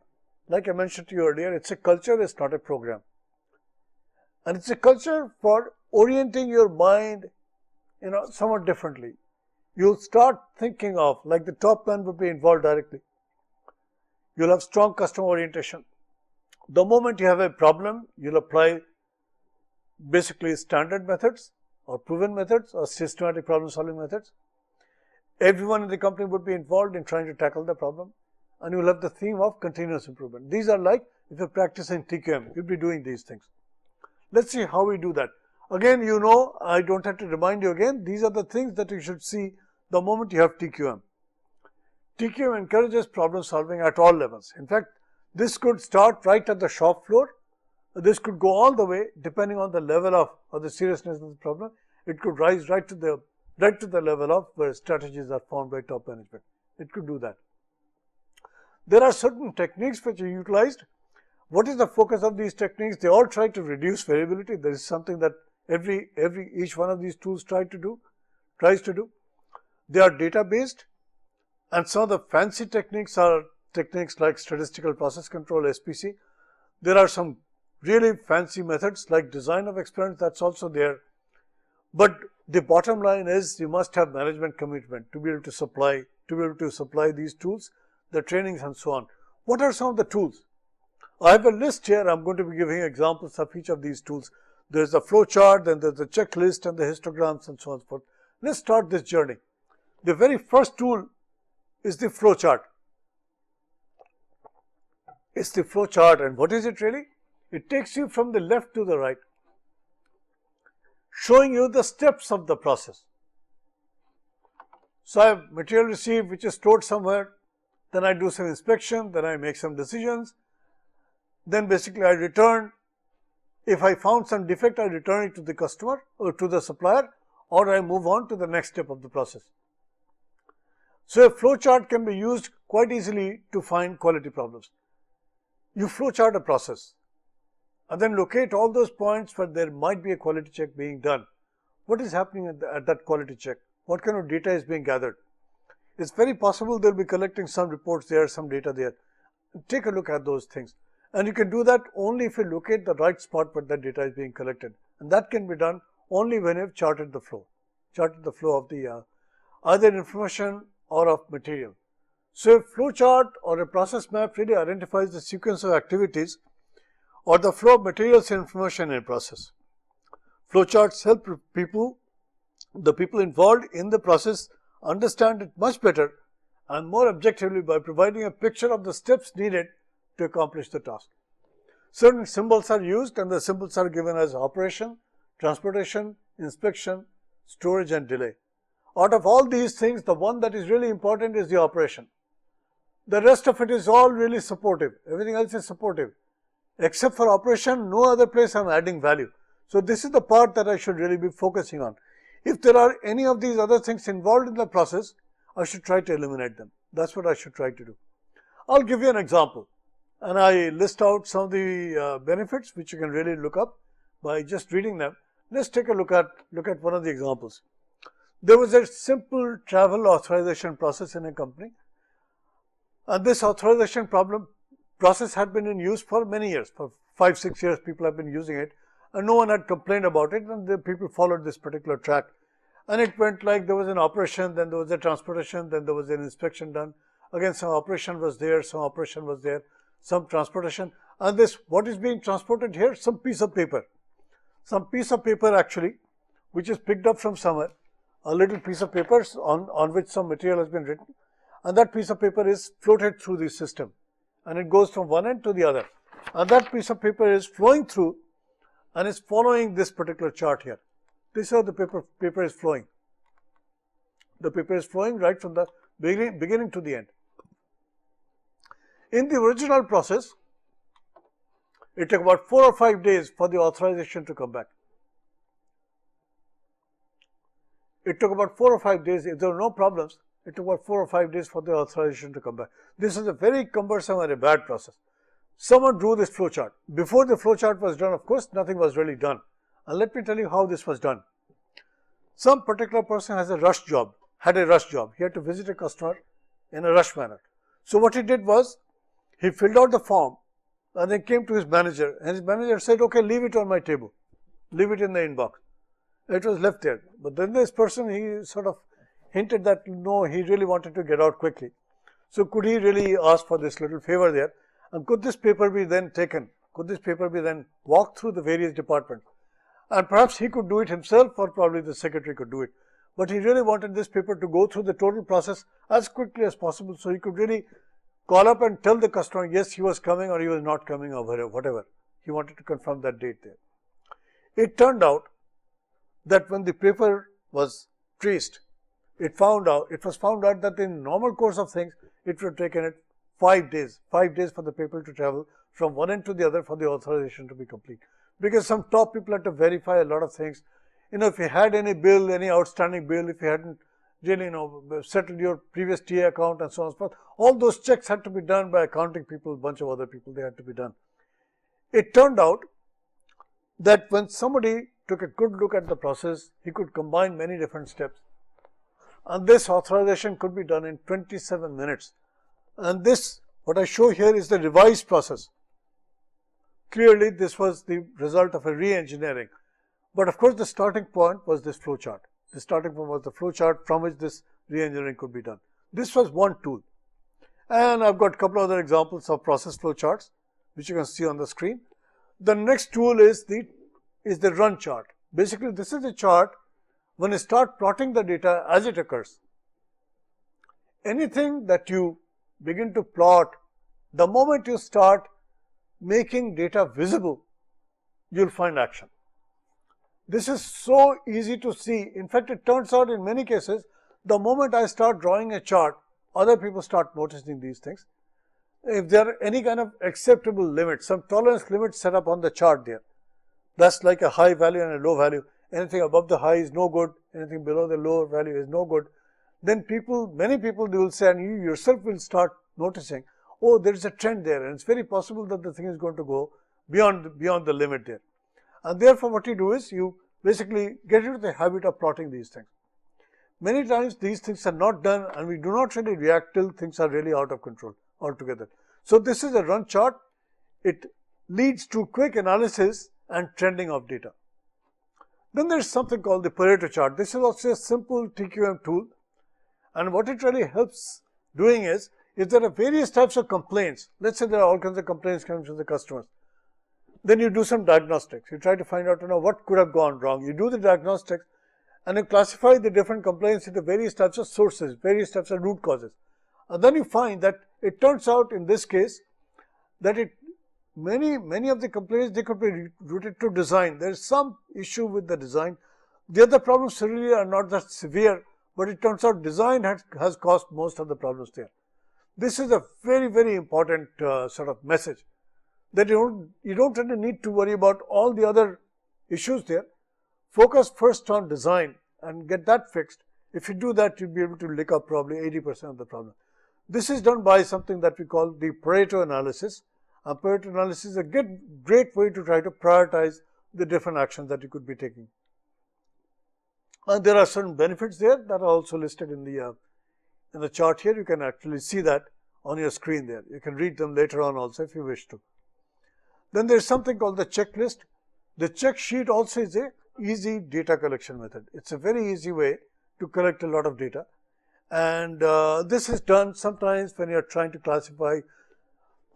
like I mentioned to you earlier, it's a culture, it's not a program. And it's a culture for orienting your mind, somewhat differently. You'll start thinking of, like the top man would be involved directly. You'll have strong customer orientation. The moment you have a problem, you'll apply basically standard methods or proven methods or systematic problem solving methods. Everyone in the company would be involved in trying to tackle the problem, and you'll have the theme of continuous improvement. These are like, if you're practicing TQM, you'll be doing these things. Let's see how we do that. Again, I don't have to remind you again, these are the things that you should see the moment you have TQM. TQM encourages problem solving at all levels. In fact, this could start right at the shop floor. This could go all the way, depending on the level of the seriousness of the problem. It could rise right to the level of where strategies are formed by top management. It could do that. There are certain techniques which are utilized. What is the focus of these techniques? They all try to reduce variability. There is something that each one of these tools tries to do. They are data based, and some of the fancy techniques are techniques like Statistical Process Control, SPC. There are some really fancy methods like design of experiments, that's also there. But the bottom line is you must have management commitment to be able to supply these tools, the trainings and so on. What are some of the tools? I have a list here. I'm going to be giving examples of each of these tools. There's the flowchart, then there's the checklist and the histograms and so on and so forth. Let's start this journey. The very first tool is the flowchart. It's the flowchart, and what is it really? It takes you from the left to the right, showing you the steps of the process. So I have material received which is stored somewhere, then I do some inspection, then I make some decisions, then basically I return. If I found some defect, I return it to the customer or to the supplier, or I move on to the next step of the process. So a flowchart can be used quite easily to find quality problems. You flowchart a process and then locate all those points where there might be a quality check being done. What is happening at that quality check? What kind of data is being gathered? It's very possible they'll be collecting some reports there, some data there. Take a look at those things. And you can do that only if you locate the right spot where that data is being collected. And that can be done only when you've charted the flow of the either information or of material. So a flowchart or a process map really identifies the sequence of activities or the flow of materials and information in a process. Flowcharts help the people involved in the process understand it much better and more objectively by providing a picture of the steps needed to accomplish the task. Certain symbols are used, and the symbols are given as operation, transportation, inspection, storage and delay. Out of all these things, the one that is really important is the operation. The rest of it is all really supportive. Everything else is supportive. Except for operation, no other place I'm adding value. So this is the part that I should really be focusing on. If there are any of these other things involved in the process, I should try to eliminate them. That's what I should try to do. I'll give you an example. And I list out some of the benefits which you can really look up by just reading them. Let's take a look at one of the examples. There was a simple travel authorization process in a company, and this authorization process had been in use for many years. For 5-6 years people have been using it, and no one had complained about it, and the people followed this particular track. And it went like there was an operation, then there was a transportation, then there was an inspection done. Again, some operation was there, some transportation, and this, what is being transported here? Some piece of paper actually, which is picked up from somewhere, a little piece of paper on which some material has been written, and that piece of paper is floated through the system, and it goes from one end to the other, and that piece of paper is flowing through and is following this particular chart here. This is how the paper is flowing. The paper is flowing right from the beginning to the end. In the original process, it took about 4 or 5 days for the authorization to come back. It took about 4 or 5 days. If there were no problems, it took about 4 or 5 days for the authorization to come back. This is a very cumbersome and a bad process. Someone drew this flowchart. Before the flowchart was done, of course, nothing was really done. And let me tell you how this was done. Some particular person has a rush job, had a rush job. He had to visit a customer in a rush manner. So what he did was, he filled out the form and then came to his manager, and his manager said, okay, leave it on my table, leave it in the inbox. It was left there. But then this person, he sort of hinted that no, he really wanted to get out quickly. So could he really ask for this little favor there? And could this paper be then taken? Could this paper be then walked through the various departments? And perhaps he could do it himself, or probably the secretary could do it. But he really wanted this paper to go through the total process as quickly as possible, so he could really call up and tell the customer, yes, he was coming or he was not coming or whatever. He wanted to confirm that date there. It turned out that when the paper was traced, it was found out that in normal course of things, it would have taken it 5 days for the paper to travel from one end to the other for the authorization to be complete. Because some top people had to verify a lot of things. If you had any bill, any outstanding bill, if you hadn't really, settled your previous TA account and so on and so forth, all those checks had to be done by accounting people, a bunch of other people, they had to be done. It turned out that when somebody took a good look at the process, he could combine many different steps. And this authorization could be done in 27 minutes. And this, what I show here, is the revised process. Clearly, this was the result of a re-engineering. But of course, the starting point was this flowchart. The starting point was the flowchart from which this re-engineering could be done. This was one tool. And I've got a couple other examples of process flowcharts, which you can see on the screen. The next tool is the run chart. Basically, this is a chart when you start plotting the data as it occurs. Anything that you begin to plot, the moment you start making data visible, you'll find action. This is so easy to see. In fact, it turns out in many cases, the moment I start drawing a chart, other people start noticing these things. If there are any kind of acceptable limit, some tolerance limit set up on the chart there, that's like a high value and a low value. Anything above the high is no good, anything below the low value is no good. Then many people, they will say, and you yourself will start noticing, oh, there is a trend there, and it's very possible that the thing is going to go beyond the limit there. And therefore, what you do is you basically get into the habit of plotting these things. Many times these things are not done, and we do not really react till things are really out of control altogether. So this is a run chart. It leads to quick analysis and trending of data. Then there is something called the Pareto chart. This is also a simple TQM tool, and what it really helps doing is, if there are various types of complaints, let's say there are all kinds of complaints coming from the customers, then you do some diagnostics. You try to find out what could have gone wrong. You do the diagnostics and you classify the different complaints into various types of sources, various types of root causes. And then you find that it turns out in this case that many of the complaints, they could be rooted to design. There is some issue with the design. The other problems really are not that severe, but it turns out design has caused most of the problems there. This is a very, very important sort of message, that you don't really need to worry about all the other issues there. Focus first on design and get that fixed. If you do that, you'll be able to lick up probably 80% of the problem. This is done by something that we call the Pareto analysis. Pareto analysis is a great way to try to prioritize the different actions that you could be taking. And there are certain benefits there that are also listed in the chart here. You can actually see that on your screen there. You can read them later on also if you wish to. Then there is something called the checklist. The check sheet also is a easy data collection method. It's a very easy way to collect a lot of data. And this is done sometimes when you're trying to classify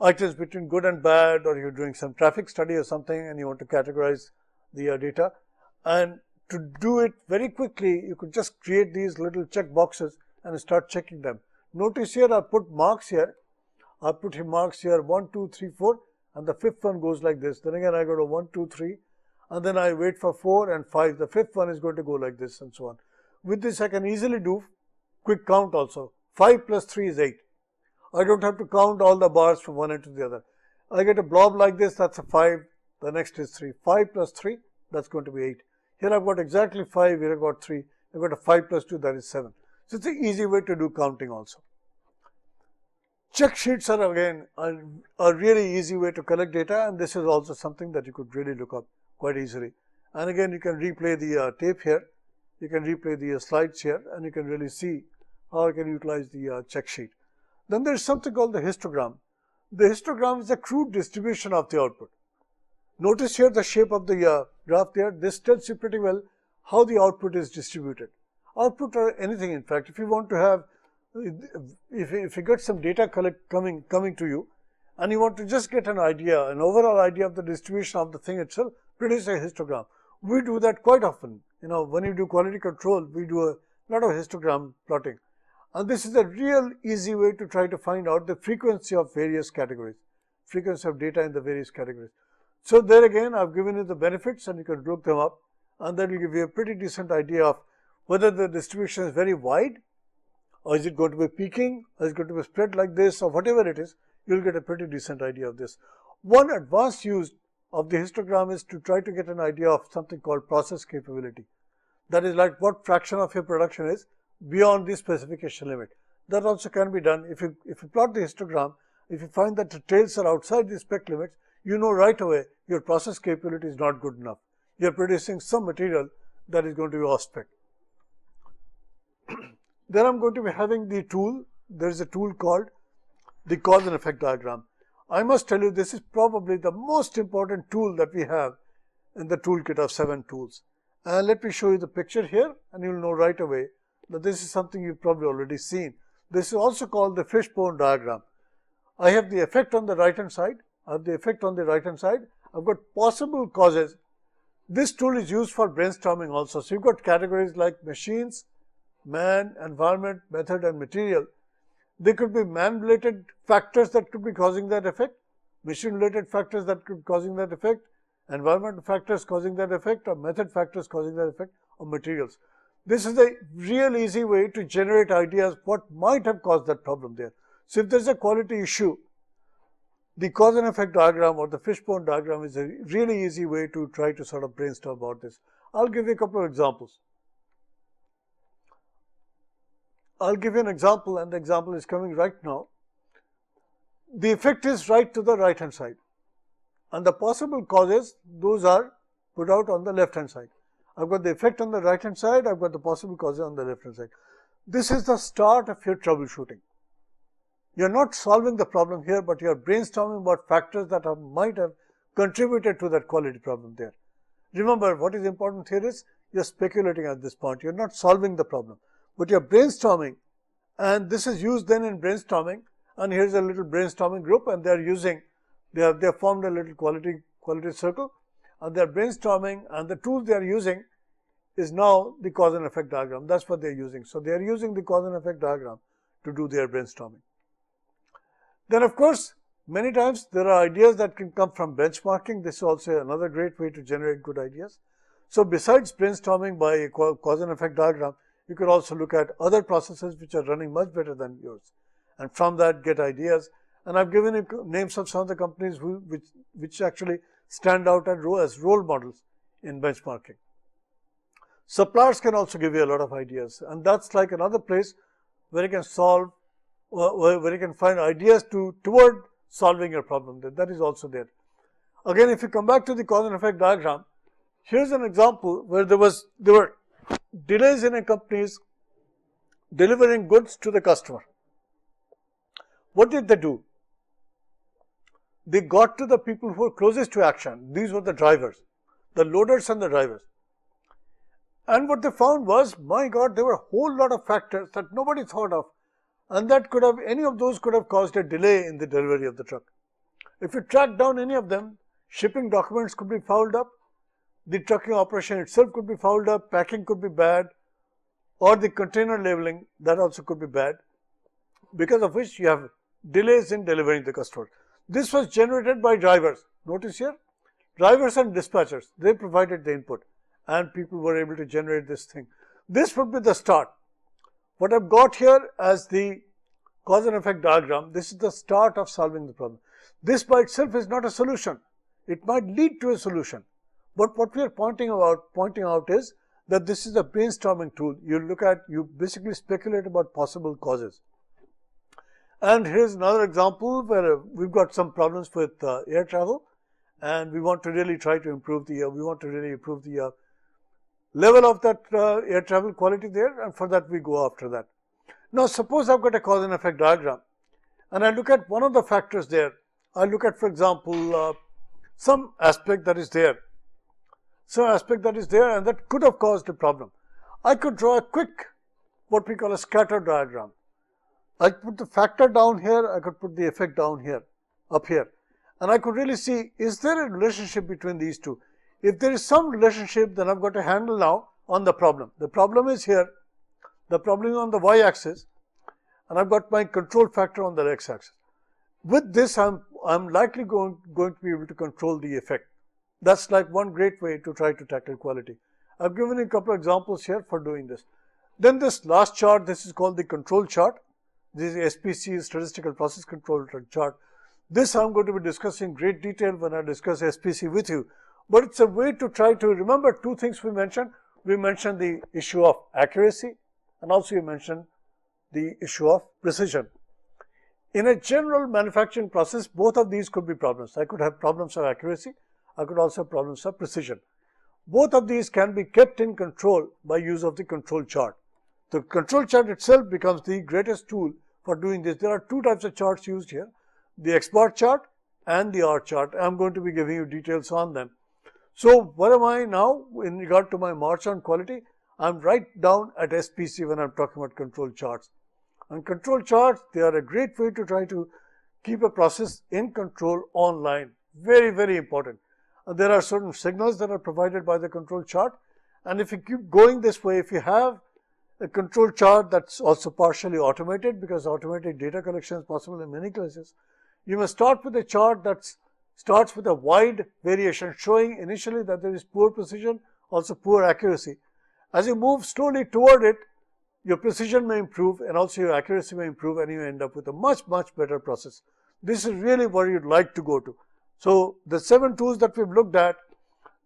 items between good and bad, or you're doing some traffic study or something and you want to categorize the data. And to do it very quickly, you could just create these little check boxes and start checking them. Notice here I put marks here. I put marks here 1, 2, 3, 4, and the fifth one goes like this. Then again I go to 1, 2, 3, and then I wait for 4 and 5. The fifth one is going to go like this and so on. With this I can easily do quick count also. 5 plus 3 is 8. I don't have to count all the bars from one end to the other. I get a blob like this, that's a 5, the next is 3. 5 plus 3, that's going to be 8. Here I've got exactly 5, here I've got 3, I've got a 5 plus 2, that is 7. So it's an easy way to do counting also. Check sheets are again a really easy way to collect data, and this is also something that you could really look up quite easily. And again, you can replay the tape here, you can replay the slides here, and you can really see how I can utilize the check sheet. Then there is something called the histogram. The histogram is a crude distribution of the output. Notice here the shape of the graph there. This tells you pretty well how the output is distributed. Output or anything, in fact, if you want to have, if you get some data coming to you, and you want to just get an idea, an overall idea of the distribution of the thing itself, produce a histogram. We do that quite often. You know, when you do quality control, we do a lot of histogram plotting. And this is a real easy way to try to find out the frequency of various categories, frequency of data in the various categories. So there again, I've given you the benefits and you can look them up, and that will give you a pretty decent idea of whether the distribution is very wide, or is it going to be peaking, or is it going to be spread like this, or whatever it is, you'll get a pretty decent idea of this. One advanced use of the histogram is to try to get an idea of something called process capability. That is like what fraction of your production is beyond the specification limit. That also can be done. If you plot the histogram, if you find that the tails are outside the spec limits, you know right away your process capability is not good enough. You are producing some material that is going to be off spec. Then I'm going to be having the tool. There is a tool called the cause and effect diagram. I must tell you, this is probably the most important tool that we have in the toolkit of 7 tools. And let me show you the picture here, and you'll know right away that this is something you've probably already seen. This is also called the Fishbone Diagram. I have the effect on the right hand side. I've got possible causes. This tool is used for brainstorming also. So you've got categories like machines, man, environment, method, and material. There could be man-related factors that could be causing that effect, machine-related factors that could be causing that effect, environmental factors causing that effect, or method factors causing that effect, or materials. This is a real easy way to generate ideas what might have caused that problem there. So if there's a quality issue, the cause and effect diagram or the fishbone diagram is a really easy way to try to sort of brainstorm about this. I'll give you a couple of examples. I'll give you an example, and the example is coming right now. The effect is right to the right hand side, and the possible causes, those are put out on the left hand side. I've got the effect on the right hand side, I've got the possible causes on the left hand side. This is the start of your troubleshooting. You're not solving the problem here, but you're brainstorming about factors that might have contributed to that quality problem there. Remember, what is important here is you're speculating at this point. You're not solving the problem, but you're brainstorming, and this is used then in brainstorming. And here's a little brainstorming group, and they have formed a little quality circle, and they're brainstorming, and the tool they are using is now the cause and effect diagram. That's what they're using. So they are using the cause and effect diagram to do their brainstorming. Then of course, many times there are ideas that can come from benchmarking. This is also another great way to generate good ideas. So besides brainstorming by a cause and effect diagram, you could also look at other processes which are running much better than yours, and from that get ideas. And I've given you names of some of the companies which actually stand out as role models in benchmarking. Suppliers can also give you a lot of ideas, and that's like another place where you can solve, where you can find ideas toward solving your problem. That is also there. Again, if you come back to the cause and effect diagram, here's an example where there were delays in a company's delivering goods to the customer. What did they do? They got to the people who were closest to action. These were the drivers, the loaders and the drivers. And what they found was, my God, there were a whole lot of factors that nobody thought of, and that any of those could have caused a delay in the delivery of the truck. If you track down any of them, shipping documents could be fouled up, the trucking operation itself could be fouled up, packing could be bad, or the container labeling, that also could be bad, because of which you have delays in delivering the customer. This was generated by drivers. Notice here, drivers and dispatchers, they provided the input, and people were able to generate this thing. This would be the start. What I've got here as the cause and effect diagram, this is the start of solving the problem. This by itself is not a solution. It might lead to a solution. But what we are pointing out is that this is a brainstorming tool. You basically speculate about possible causes. And here's another example where we've got some problems with air travel, and we want to really try to improve the level of that air travel quality there, and for that we go after that. Now suppose I've got a cause and effect diagram, and I look at one of the factors there. I look at, for example, some aspect that is there, and that could have caused a problem. I could draw a quick, what we call a scatter diagram. I put the factor down here, I could put the effect down here, up here, and I could really see, is there a relationship between these two? If there is some relationship, then I've got a handle now on the problem. The problem is here, the problem is on the y-axis, and I've got my control factor on the x-axis. With this, I'm likely going to be able to control the effect. That's like one great way to try to tackle quality. I've given you a couple of examples here for doing this. Then this last chart, this is called the control chart. This is SPC, Statistical Process Control chart. This I'm going to be discussing in great detail when I discuss SPC with you. But it's a way to try to remember two things we mentioned. We mentioned the issue of accuracy, and also we mentioned the issue of precision. In a general manufacturing process, both of these could be problems. I could have problems of accuracy. I could also have problems of precision. Both of these can be kept in control by use of the control chart. The control chart itself becomes the greatest tool for doing this. There are two types of charts used here, the X bar chart and the R chart. I'm going to be giving you details on them. So where am I now in regard to my march on quality? I'm right down at SPC when I'm talking about control charts. And control charts, they are a great way to try to keep a process in control online. Very, very important. And there are certain signals that are provided by the control chart. And if you keep going this way, if you have a control chart that's also partially automated, because automated data collection is possible in many cases, you must start with a chart that starts with a wide variation, showing initially that there is poor precision, also poor accuracy. As you move slowly toward it, your precision may improve and also your accuracy may improve, and you end up with a much, much better process. This is really where you'd like to go to. So the 7 tools that we've looked at,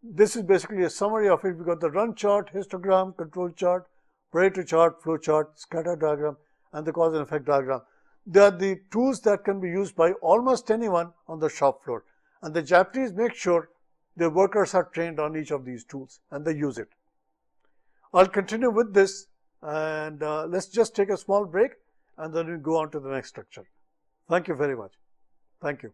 this is basically a summary of it. We've got the run chart, histogram, control chart, Pareto chart, flow chart, scatter diagram, and the cause and effect diagram. They are the tools that can be used by almost anyone on the shop floor. And the Japanese make sure their workers are trained on each of these tools and they use it. I'll continue with this, and let's just take a small break and then we go on to the next structure. Thank you very much. Thank you.